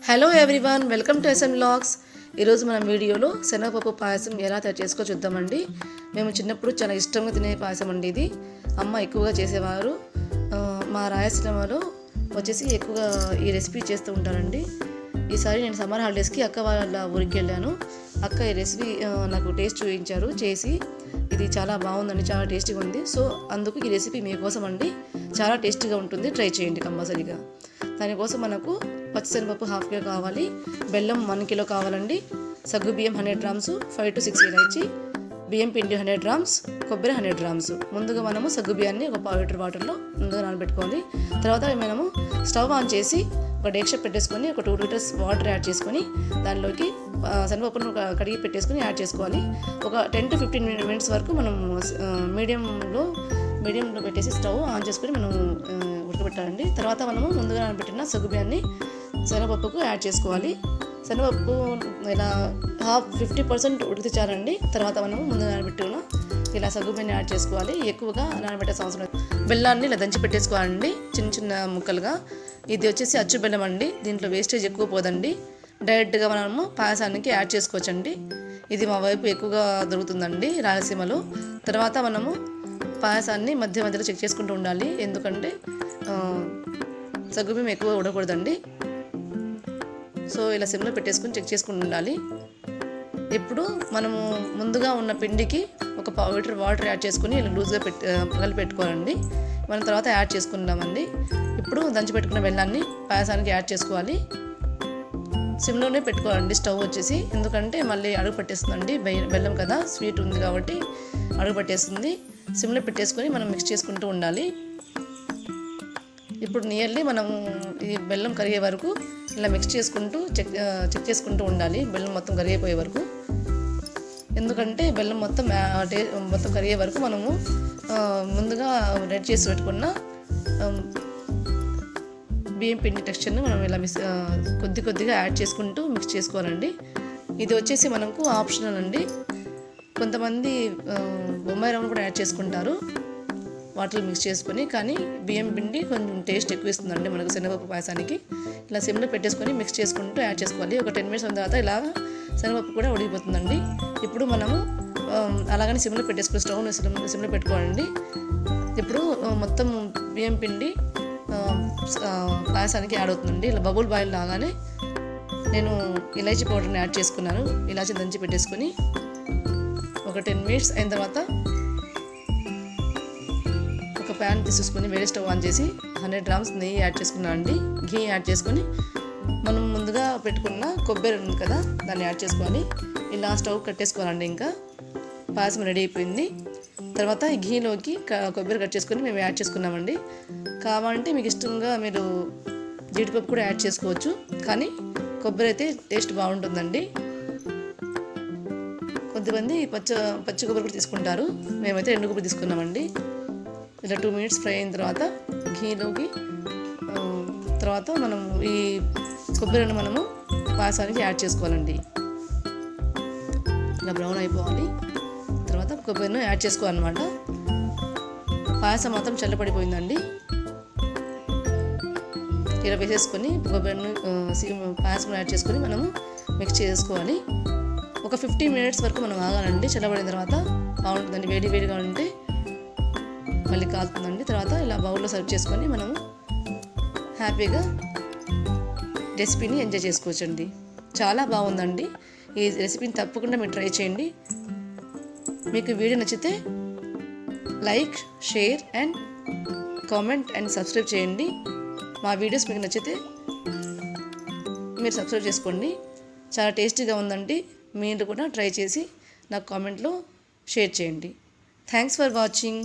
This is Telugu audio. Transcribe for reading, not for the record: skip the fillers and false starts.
Hello everyone, welcome to SM vlogs. ఈరోజు మనం వీడియోలో శనగపప్పు పాయసం ఎలా తయారు చేసుకో చూద్దామండి. మేము చిన్నప్పుడు చాలా ఇష్టంగా తినే పాయసం అండి ఇది. అమ్మ ఎక్కువగా చేసేవారు. మా రాయలసీమలో వచ్చేసి ఎక్కువగా ఈ రెసిపీ చేస్తూ ఉంటారండి. ఈసారి నేను సమ్మర్ హాలిడేస్కి అక్క వాళ్ళ ఊరికి వెళ్ళాను. అక్క ఈ రెసిపీ నాకు టేస్ట్ చూపించారు చేసి. ఇది చాలా బాగుందండి, చాలా టేస్టీగా ఉంది. సో అందుకు ఈ రెసిపీ మీకోసం అండి. చాలా టేస్టీగా ఉంటుంది, ట్రై చేయండి కంపల్సరీగా. దానికోసం మనకు పచ్చిశనగపప్పు 1/2 కిలో కావాలి, బెల్లం 1 కిలో కావాలండి, సగ్గు బియ్యం 100 గ్రామ్స్, 5 to 6 ఇలాచి, బియ్యం పిండి 100 గ్రామ్స్, కొబ్బరి 100 గ్రామ్స్. ముందుగా మనము సగ్గు బియ్యాన్ని ఒక 1/2 లీటర్ వాటర్లో ముందుగా నానబెట్టుకోవాలి. తర్వాత మనము స్టవ్ ఆన్ చేసి ఒక డేక్ష పెట్టేసుకొని ఒక 2 లీటర్స్ వాటర్ యాడ్ చేసుకొని దానిలోకి శనగపప్పును కడిగి పెట్టేసుకొని యాడ్ చేసుకోవాలి. ఒక 10 to 15 మినిట్స్ వరకు మనం మీడియంలో పెట్టేసి స్టవ్ ఆన్ చేసుకొని మనం ఉడకబెట్టాలండి. తర్వాత మనము ముందుగా నానబెట్టిన సగ్గుబియ్యాన్ని శనగపప్పుకు యాడ్ చేసుకోవాలి. శనగపప్పు ఇలా 50% ఉడికితే చాలండి. తర్వాత మనము ముందుగా నానబెట్టుకున్న ఇలా సగ్గుబియ్యాన్ని యాడ్ చేసుకోవాలి. ఎక్కువగా నానబెట్టే అవసరం. బెల్లాన్ని ఇలా దంచి పెట్టేసుకోవాలండి చిన్న చిన్న ముక్కలుగా. ఇది వచ్చేసి అచ్చు బెల్లం అండి, దీంట్లో వేస్టేజ్ ఎక్కువ పోదండి. డైరెక్ట్గా మనము పాయసానికి యాడ్ చేసుకోవచ్చండి. ఇది మా వైపు ఎక్కువగా దొరుకుతుందండి రాయలసీమలో. తర్వాత మనము పాయసాన్ని మధ్యలో చెక్ చేసుకుంటూ ఉండాలి, ఎందుకంటే సగ్గుబియ్యం ఎక్కువ ఉడకూడదండి. సో ఇలా సిమ్లో పెట్టేసుకుని చెక్ చేసుకుంటూ ఉండాలి. ఇప్పుడు మనము ముందుగా ఉన్న పిండికి ఒక 1/2 లీటర్ వాటర్ యాడ్ చేసుకుని ఇలా లూజ్గా కలిపి పెట్టుకోవాలండి. మనం తర్వాత యాడ్ చేసుకుందామండి. ఇప్పుడు దంచి పెట్టుకున్న బెల్లాన్ని పాయసానికి యాడ్ చేసుకోవాలి. సిమ్లోనే పెట్టుకోవాలండి స్టవ్ వచ్చేసి, ఎందుకంటే మళ్ళీ అడుగు పట్టేస్తుందండి. బెల్లం కదా, స్వీట్ ఉంది కాబట్టి అడుగు పట్టేస్తుంది. సిమ్లో పెట్టేసుకొని మనం మిక్స్ చేసుకుంటూ ఉండాలి. ఇప్పుడు నియర్లీ మనము ఈ బెల్లం కరిగే వరకు ఇలా మిక్స్ చేసుకుంటూ చెక్ చేసుకుంటూ ఉండాలి, బెల్లం మొత్తం కరిగిపోయే వరకు. ఎందుకంటే బెల్లం మొత్తం కరిగే వరకు మనము ముందుగా రెడీ చేసి పెట్టుకున్న బియ్యం పిండి టెక్స్చర్ని మనం ఇలా కొద్దిగా యాడ్ చేసుకుంటూ మిక్స్ చేసుకోవాలండి. ఇది వచ్చేసి మనకు ఆప్షనల్ అండి. కొంతమంది బొంబాయి రవ్వను కూడా యాడ్ చేసుకుంటారు వాటర్ మిక్స్ చేసుకొని, కానీ బియ్యం పిండి కొంచెం టేస్ట్ ఎక్కువ ఇస్తుందండి మనకు శనగపప్పు పాయసానికి. ఇలా సిమ్లో పెట్టేసుకొని మిక్స్ చేసుకుంటూ యాడ్ చేసుకోవాలి. ఒక 10 మినిట్స్ అయిన తర్వాత ఇలా శనగపప్పు కూడా ఉడికిపోతుందండి. ఇప్పుడు మనము అలాగని సిమ్లో పెట్టేసుకుని స్టవ్ని సిమ్లో పెట్టుకోవాలండి. ఇప్పుడు మొత్తం బియ్యం పిండి పాయసానికి యాడ్ అవుతుందండి. ఇలా బబుల్ బాయిల్ లాగానే నేను ఇలాచీ పౌడర్ని యాడ్ చేసుకున్నాను. ఇలాచీ దంచి పెట్టేసుకొని ఒక 10 మినిట్స్ అయిన తర్వాత ఒక ప్యాన్ తీసేసుకొని వేరే స్టవ్ ఆన్ చేసి 100 గ్రామ్స్ నెయ్యి యాడ్ చేసుకున్నాను అండి. ఘీ యాడ్ చేసుకొని మనం ముందుగా పెట్టుకున్న కొబ్బరి ఉంది కదా, దాన్ని యాడ్ చేసుకోవాలి. ఇలా స్టవ్ కట్టేసుకోవాలండి. ఇంకా పాయసం రెడీ అయిపోయింది. తర్వాత ఈ ఘీలోకి కొబ్బరి కట్ చేసుకొని మేము యాడ్ చేసుకున్నామండి. కావాలంటే మీకు ఇష్టంగా మీరు జీడిపప్పు కూడా యాడ్ చేసుకోవచ్చు, కానీ కొబ్బరి అయితే టేస్ట్ బాగుంటుందండి. కొంతమంది పచ్చి కొబ్బరి కూడా తీసుకుంటారు, మేమైతే ఎండు కొబ్బరి తీసుకున్నామండి. ఇలా 2 మినిట్స్ ఫ్రై అయిన తర్వాత ఘీలోకి తర్వాత మనం ఈ కొబ్బరిని మనము పాయసానికి యాడ్ చేసుకోవాలండి. ఇలా బ్రౌన్ అయిపోవాలి. తర్వాత కొబ్బరిని యాడ్ చేసుకోవాలన్నమాట. పాయసం మాత్రం చల్లపడిపోయిందండి. ఇలా వేసేసుకొని కొబ్బరిని పాయసం యాడ్ చేసుకొని మనము మిక్స్ చేసుకోవాలి. ఒక 15 మినిట్స్ వరకు మనం ఆగాలండి. చల్లబడిన తర్వాత బాగుంటుందండి. వేడిగా ఉంటే మళ్ళీ కాలుతుందండి. తర్వాత ఇలా బౌల్లో సర్వ్ చేసుకొని మనము హ్యాపీగా రెసిపీని ఎంజాయ్ చేసుకోవచ్చండి. చాలా బాగుందండి. ఈ రెసిపీని తప్పకుండా మీరు ట్రై చేయండి. మీకు వీడియో నచ్చితే like, share and comment and subscribe చేయండి. మా వీడియోస్ మీకు నచ్చితే మీరు సబ్స్క్రైబ్ చేసుకోండి. చాలా టేస్టీగా ఉందండి. మీరు కూడా ట్రై చేసి నాకు కామెంట్లో షేర్ చేయండి. Thanks for watching.